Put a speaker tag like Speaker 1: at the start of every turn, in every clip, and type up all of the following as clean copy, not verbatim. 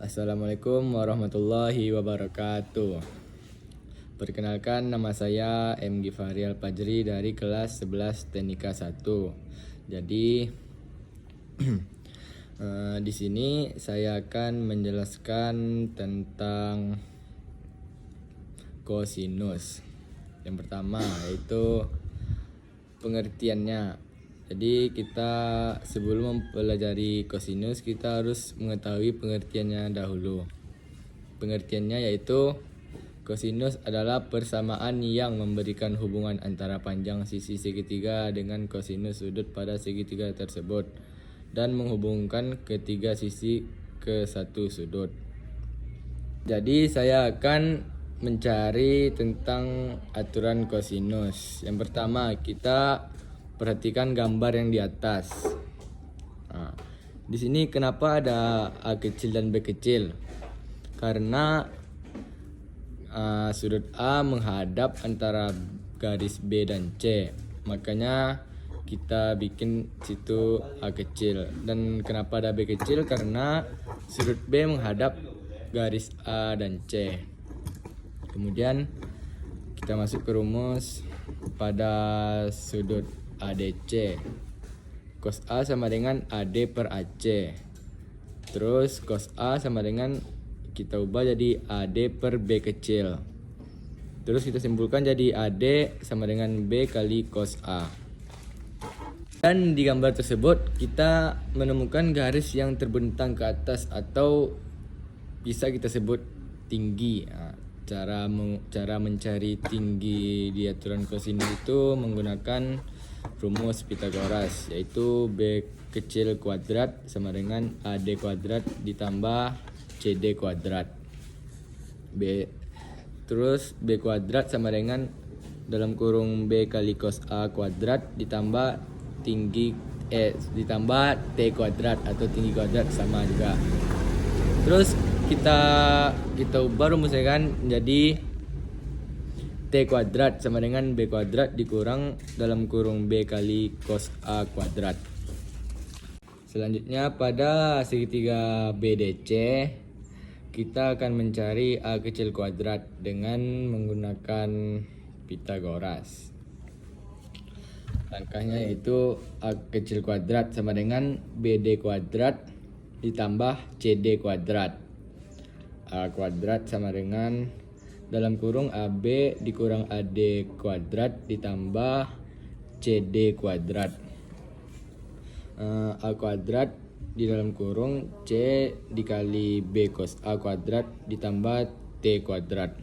Speaker 1: Assalamualaikum warahmatullahi wabarakatuh. Perkenalkan, nama saya M. Gifari Al-Fajri dari kelas 11 Teknika 1. Jadi di sini saya akan menjelaskan tentang kosinus. Yang pertama yaitu pengertiannya. Jadi kita sebelum mempelajari kosinus kita harus mengetahui pengertiannya dahulu. Pengertiannya yaitu kosinus adalah persamaan yang memberikan hubungan antara panjang sisi segitiga dengan kosinus sudut pada segitiga tersebut dan menghubungkan ketiga sisi ke satu sudut. Jadi saya akan mencari tentang aturan kosinus. Yang pertama, kita perhatikan gambar yang di atas. Nah, di sini kenapa ada A kecil dan B kecil? Karena sudut A menghadap antara garis B dan C. Makanya kita bikin situ A kecil. Dan kenapa ada B kecil? Karena sudut B menghadap garis A dan C. Kemudian kita masuk ke rumus pada sudut ADC. Cos A sama dengan AD per AC. Terus cos A sama dengan kita ubah jadi AD per B kecil. Terus kita simpulkan jadi AD sama dengan B kali cos A. Dan di gambar tersebut kita menemukan garis yang terbentang ke atas atau bisa kita sebut tinggi. Cara mencari tinggi di aturan kosinus itu menggunakan rumus Pythagoras, yaitu B kecil kuadrat sama dengan AD kuadrat ditambah CD kuadrat. Terus B kuadrat sama dengan dalam kurung B kali cos A kuadrat ditambah ditambah T kuadrat atau tinggi kuadrat sama juga. Terus kita ubah rumusnya kan menjadi T kuadrat sama dengan B kuadrat dikurang dalam kurung B kali cos A kuadrat. Selanjutnya pada segitiga BDC kita akan mencari A kecil kuadrat dengan menggunakan Pythagoras. Langkahnya yaitu A kecil kuadrat sama dengan BD kuadrat ditambah CD kuadrat. A kuadrat sama dengan dalam kurung AB dikurang AD kuadrat ditambah CD kuadrat. A kuadrat di dalam kurung C dikali B cos A kuadrat ditambah T kuadrat.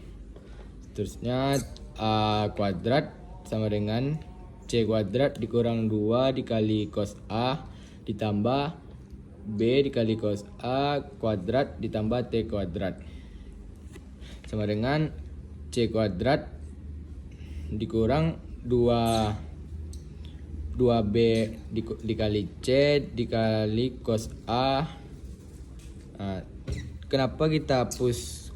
Speaker 1: Seterusnya A kuadrat sama dengan C kuadrat dikurang 2 dikali cos A ditambah B dikali cos A kuadrat ditambah T kuadrat sama dengan C kuadrat dikurang 2B dikali C dikali cos A. Kenapa kita hapus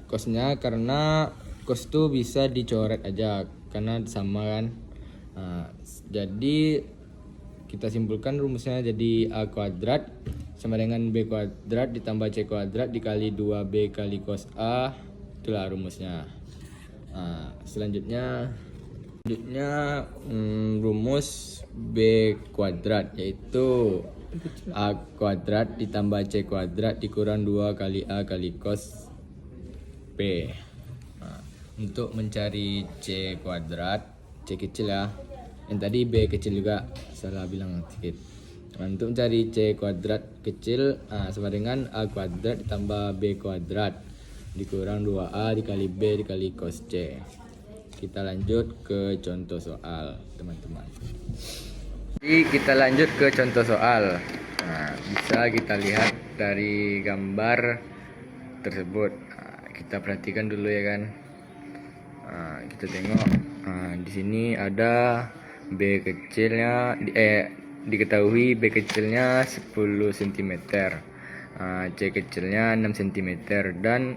Speaker 1: cosnya? Karena cos itu bisa dicoret aja karena sama kan. Jadi kita simpulkan rumusnya jadi A kuadrat sama dengan B kuadrat ditambah C kuadrat dikali 2B kali cos A. Itulah rumusnya. Selanjutnya rumus B kuadrat yaitu A kuadrat ditambah C kuadrat dikurang 2 kali A kali cos P. Untuk mencari C kuadrat, C kecil ya, yang tadi B kecil juga salah bilang sedikit. Untuk mencari C kuadrat kecil sama dengan A kuadrat ditambah B kuadrat dikurang 2A dikali B dikali cos C. Kita lanjut ke contoh soal, teman-teman. Jadi kita lanjut ke contoh soal. Bisa kita lihat dari gambar tersebut. Kita perhatikan dulu ya kan. Kita tengok. Di sini ada B kecilnya diketahui B kecilnya 10 cm, C kecilnya 6 cm dan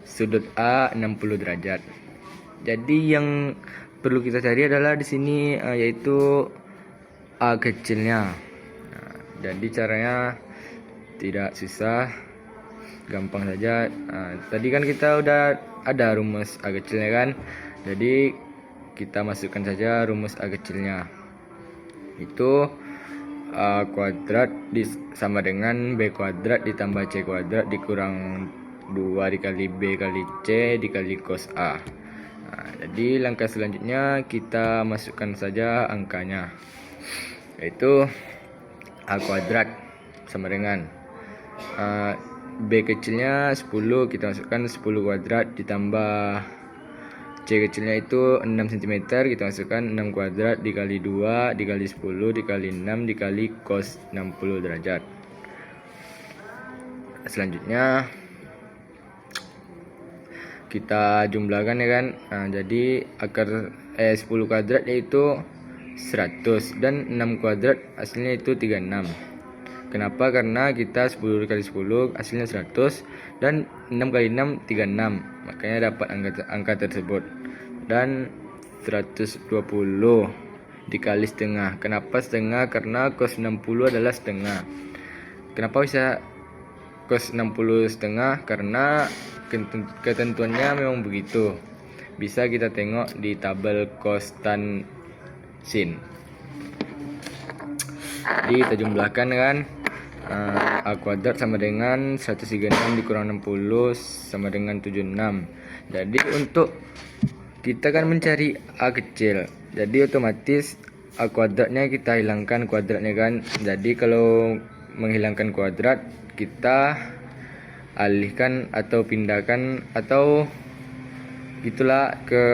Speaker 1: sudut A 60 derajat. Jadi yang perlu kita cari adalah di sini yaitu A kecilnya. Jadi caranya tidak susah. gampang saja. Tadi kan kita udah ada rumus A kecilnya kan, jadi kita masukkan saja rumus A kecilnya, itu A kuadrat sama dengan B kuadrat ditambah C kuadrat dikurang 2 dikali B kali C dikali cos A. Jadi langkah selanjutnya kita masukkan saja angkanya, yaitu A kuadrat sama dengan B kecilnya 10, kita masukkan 10 kuadrat ditambah C kecilnya itu 6 cm, kita masukkan 6 kuadrat dikali 2 dikali 10 dikali 6 dikali cos 60 derajat. Selanjutnya kita jumlahkan ya kan. Jadi akar 10 kuadrat yaitu 100 dan 6 kuadrat hasilnya itu 36. Kenapa? Karena kita 10 kali 10 hasilnya 100 dan 6 kali 6 36. Makanya dapat angka tersebut. Dan 120 dikali setengah. Kenapa setengah? Karena cos 60 adalah setengah. Kenapa bisa cos 60 setengah? Karena ketentuannya memang begitu. Bisa kita tengok di tabel cos tan sin. Jadi kita jumlahkan kan, A kuadrat sama dengan 136 dikurang 60 sama dengan 76. Jadi untuk kita kan mencari A kecil, jadi otomatis A kuadratnya kita hilangkan kuadratnya kan. Jadi kalau menghilangkan kuadrat, kita alihkan atau pindahkan atau itulah ke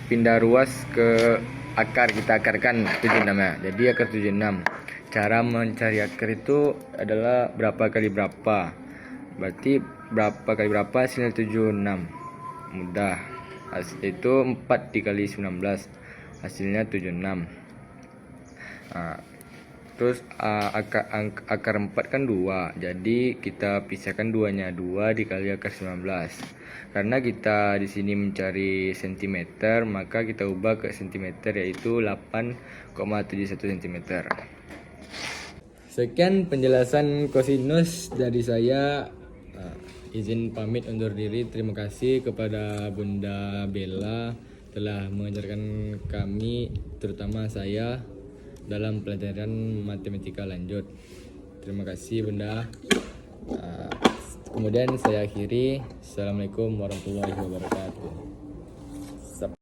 Speaker 1: pindah ruas ke akar, kita akarkan 76 ya. Jadi akar 76. Cara mencari akar itu adalah berapa kali berapa. Berarti berapa kali berapa hasilnya 76. Mudah. Itu 4 dikali 19. Hasilnya 76. Terus akar 4 kan 2. Jadi kita pisahkan 2-nya. 2 dikali akar 19. Karena kita di sini mencari cm, maka kita ubah ke cm, yaitu 8,71 cm. Sekian penjelasan kosinus dari saya. Izin pamit undur diri. Terima kasih kepada Bunda Bella telah mengajarkan kami, terutama saya, dalam pelajaran matematika lanjut. Terima kasih Bunda. Kemudian saya akhiri. Assalamualaikum warahmatullahi wabarakatuh.